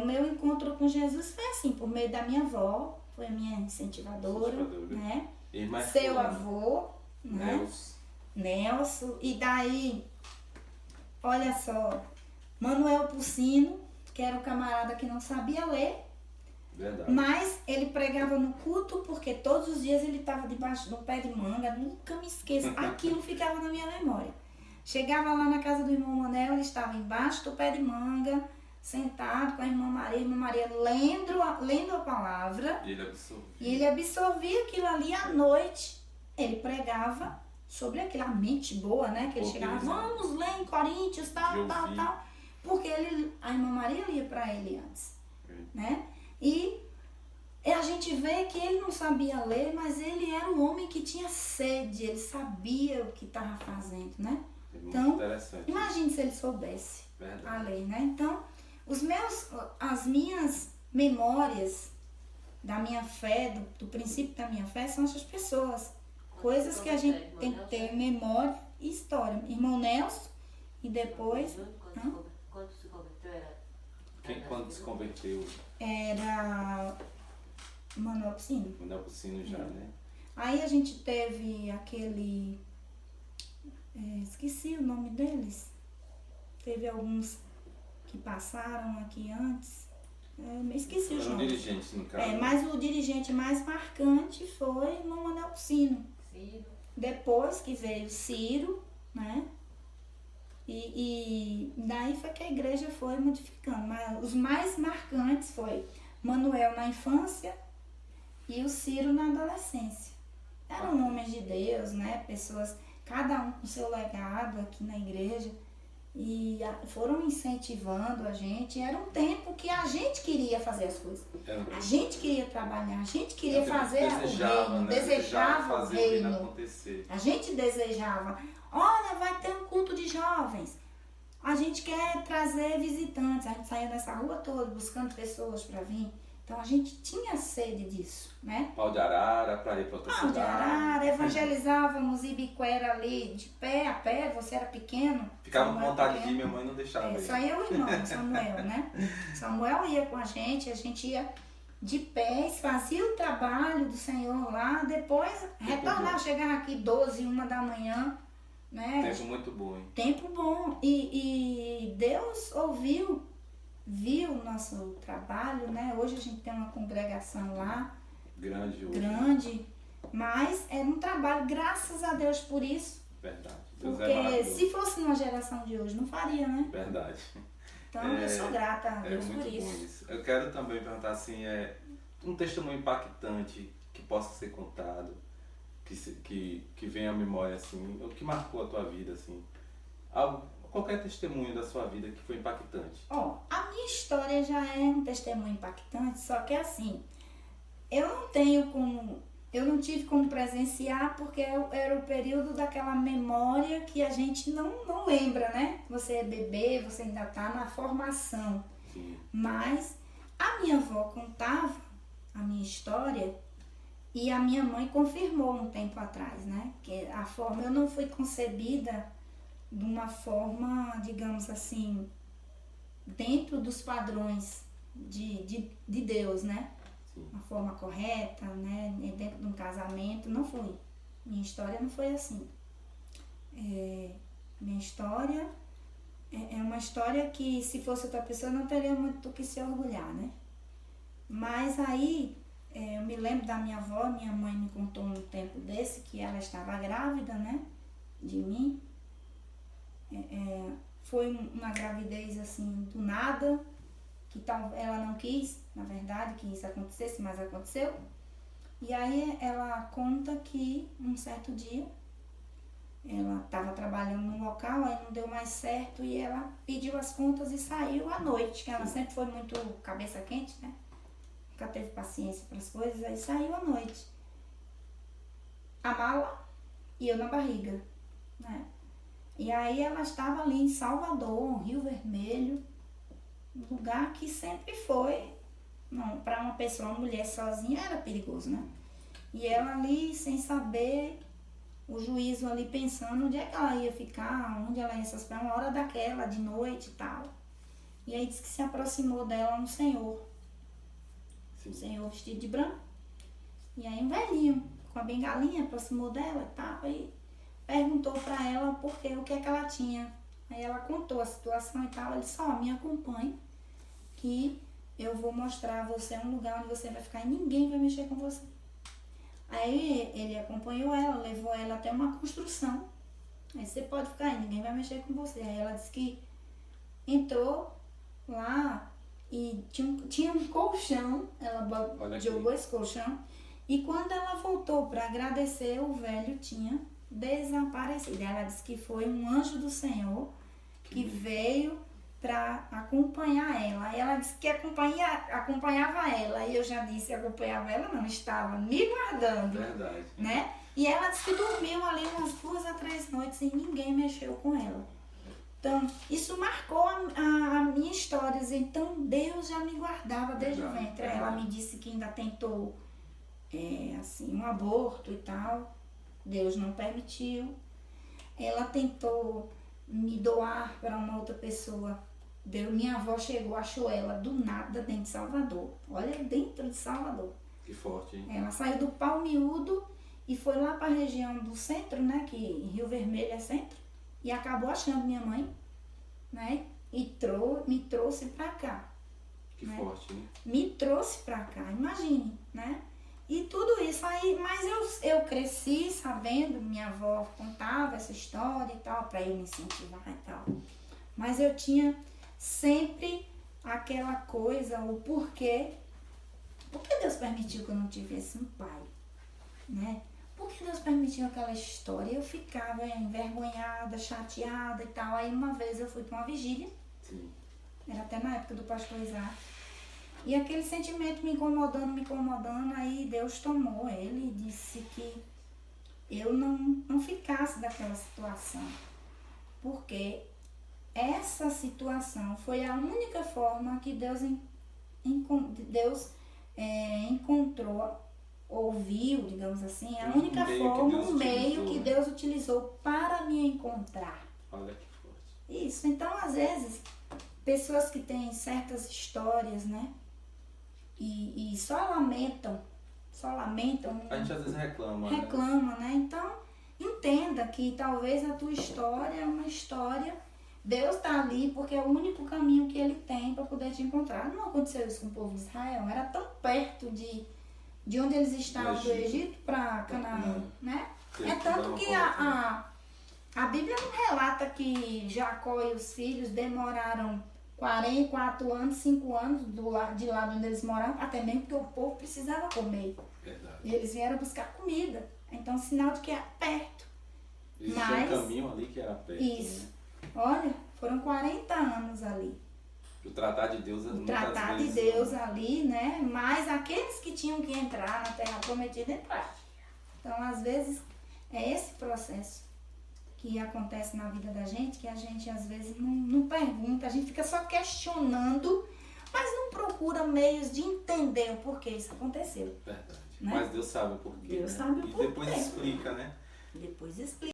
O meu encontro com Jesus foi assim, por meio da minha avó, foi a minha incentivadora, né? Seu avô, né? Nelson. E daí, olha só, Manuel Pucino, que era o camarada que não sabia ler. Verdade. Mas ele pregava no culto porque todos os dias ele estava debaixo do pé de manga, nunca me esqueço, aquilo ficava na minha memória. Chegava lá na casa do irmão Manel, ele estava embaixo do pé de manga, sentado com a irmã Maria lendo a palavra. E ele absorvia aquilo ali à noite. Ele pregava sobre aquilo, a mente boa, né? Que ele chegava, vamos ler em Coríntios, tal. Porque a irmã Maria lia para ele antes, né? E a gente vê que ele não sabia ler, mas ele era um homem que tinha sede, ele sabia o que estava fazendo, né? Então, imagine se ele soubesse a ler, né? Então, as minhas memórias da minha fé, do princípio da minha fé, são essas pessoas. Coisas que a gente tem que ter memória e história. Irmão Nelson, e depois... Quando se converteu Quando se converteu? Era Manuel Pucino. Manuel Pucino já, né? Aí a gente teve aquele... esqueci o nome deles. Teve alguns que passaram aqui antes. Esqueci os nomes. Dirigentes, no caso. Mas o dirigente mais marcante foi o Manuel Pucino. Ciro. Depois que veio Ciro, né? E daí foi que a igreja foi modificando. Mas os mais marcantes foi Manuel na infância e o Ciro na adolescência. Eram homens de Deus, né? Pessoas, cada um com seu legado aqui na igreja. E foram incentivando a gente. Era um tempo que a gente queria fazer as coisas. A gente queria trabalhar, a gente queria fazer o reino, desejava o reino. A gente desejava, olha, vai ter um culto de jovens. A gente quer trazer visitantes. A gente saía dessa rua toda buscando pessoas para vir. Então a gente tinha sede disso, né? Pau de Arara, para ir para outra cidade. Pau de Arara, evangelizávamos Ibiquera ali, de pé a pé, você era pequeno. Ficava com vontade de ir, minha mãe não deixava. Só eu e o irmão, Samuel, né? Samuel ia com a gente ia de pés, fazia o trabalho do Senhor lá, depois retornava, chegava aqui 12, 1 da manhã, né? Tempo muito bom, hein? Tempo bom. E Deus viu o nosso trabalho, né? Hoje a gente tem uma congregação lá. Grande. Mas era um trabalho, graças a Deus por isso. Verdade. Deus porque se fosse numa geração de hoje, não faria, né? Verdade. Então eu sou grata a Deus por isso. Eu quero também perguntar assim, um testemunho impactante que possa ser contado, que venha à memória, assim, o que marcou a tua vida, assim. Qualquer testemunho da sua vida que foi impactante. A minha história já é um testemunho impactante, só que assim, eu não tive como presenciar porque era o período daquela memória que a gente não lembra, né? Você é bebê, você ainda está na formação. Sim. Mas a minha avó contava a minha história e a minha mãe confirmou um tempo atrás, né? Que eu não fui concebida de uma forma, digamos assim, dentro dos padrões de Deus, né? Sim. Uma forma correta, né? Dentro de um casamento, não foi. Minha história não foi assim. Minha história é uma história que, se fosse outra pessoa, não teria muito do que se orgulhar, né? Mas aí, eu me lembro da minha avó, minha mãe me contou um tempo desse que ela estava grávida, né? De mim. Foi uma gravidez assim do nada, que ela não quis, na verdade, que isso acontecesse, mas aconteceu. E aí ela conta que um certo dia ela estava trabalhando num local, aí não deu mais certo e ela pediu as contas e saiu à noite, que ela sempre foi muito cabeça quente, né? Nunca teve paciência para as coisas, aí saiu à noite. A mala e eu na barriga, né? E aí ela estava ali em Salvador, Rio Vermelho, um lugar que sempre foi, para uma pessoa, uma mulher sozinha, era perigoso, né? E ela ali, sem saber, o juízo ali pensando onde é que ela ia ficar, onde ela ia se hospedar, uma hora daquela, de noite e tal. E aí disse que se aproximou dela um senhor. Sim. Um senhor vestido de branco. E aí um velhinho com a bengalinha aproximou dela e tal. E perguntou pra ela o que é que ela tinha. Aí ela contou a situação e tal. Ele disse, me acompanhe, que eu vou mostrar a você um lugar onde você vai ficar e ninguém vai mexer com você. Aí ele acompanhou ela, levou ela até uma construção. Aí você pode ficar aí, ninguém vai mexer com você. Aí ela disse que entrou lá e tinha um colchão, ela jogou esse colchão. E quando ela voltou para agradecer, o velho tinha desaparecido. Ela disse que foi um anjo do Senhor que veio para acompanhar ela. E ela disse que acompanhava ela. E eu já disse, acompanhava ela não, estava me guardando. Verdade. Né? E ela disse que dormiu ali umas 2 a 3 noites e ninguém mexeu com ela. Então, isso marcou a minha história. Então, Deus já me guardava desde o ventre. Ela me disse que ainda tentou um aborto e tal. Deus não permitiu. Ela tentou me doar para uma outra pessoa. Minha avó chegou, achou ela do nada dentro de Salvador. Olha, dentro de Salvador. Que forte, hein? Ela saiu do Pau Miúdo e foi lá para a região do centro, né? Que Rio Vermelho é centro. E acabou achando minha mãe, né? E me trouxe para cá. Que forte, hein? Me trouxe para cá, imagine, né? E tudo isso aí, mas eu cresci sabendo, minha avó contava essa história e tal, para eu me incentivar e tal. Mas eu tinha sempre aquela coisa, o porquê. Por que Deus permitiu que eu não tivesse um pai? Né? Por que Deus permitiu aquela história? Eu ficava envergonhada, chateada e tal. Aí uma vez eu fui para uma vigília. Sim. Era até na época do pastor Isaac. E aquele sentimento me incomodando, aí Deus tomou ele e disse que eu não ficasse daquela situação. Porque essa situação foi a única forma que Deus encontrou, ouviu, digamos assim, a única forma, um meio que Deus utilizou para me encontrar. Olha que forte. Isso, então às vezes, pessoas que têm certas histórias, né? E só lamentam. A gente às vezes reclama. Reclama, né? Então, entenda que talvez a tua história é uma história. Deus está ali porque é o único caminho que ele tem para poder te encontrar. Não aconteceu isso com o povo de Israel, era tão perto de onde eles estavam, do Egito para Canaã, né? É tanto que a Bíblia não relata que Jacó e os filhos demoraram 44 anos, 5 anos de lá onde eles moravam, até mesmo porque o povo precisava comer. Verdade. E eles vieram buscar comida. Então, sinal de que é perto. Existia um caminho ali que era perto. Isso. Né? Olha, foram 40 anos ali. O tratar de Deus O tratar de Deus ali, né? Mas aqueles que tinham que entrar na terra prometida entraram. Então, às vezes, é esse processo que acontece na vida da gente, que a gente às vezes não pergunta, a gente fica só questionando, mas não procura meios de entender o porquê isso aconteceu. Verdade. Né? Mas Deus sabe o porquê. Deus né? sabe o porquê. E depois explica, né? Depois explica.